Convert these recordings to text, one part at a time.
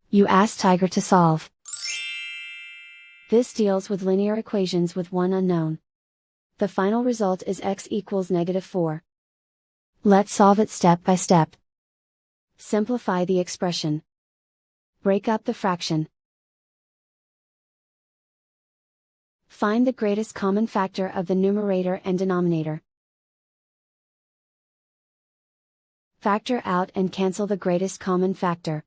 You ask Tiger to solve. This deals with linear equations with one unknown. The final result is x equals -4. Let's solve it step by step. Simplify the expression. Break up the fraction. Find the greatest common factor of the numerator and denominator. Factor out and cancel the greatest common factor.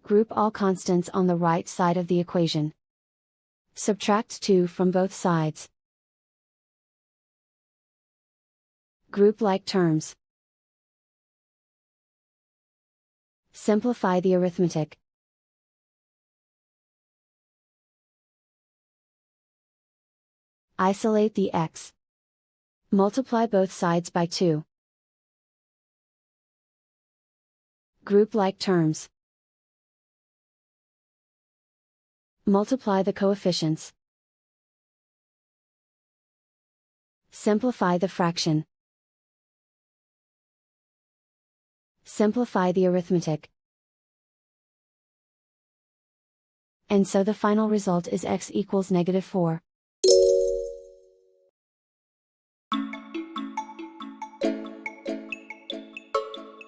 Group all constants on the right side of the equation. Subtract 2 from both sides. Group like terms. Simplify the arithmetic. Isolate the x. Multiply both sides by 2. Group like terms. Multiply the coefficients. Simplify the fraction. Simplify the arithmetic. And so the final result is x equals -4.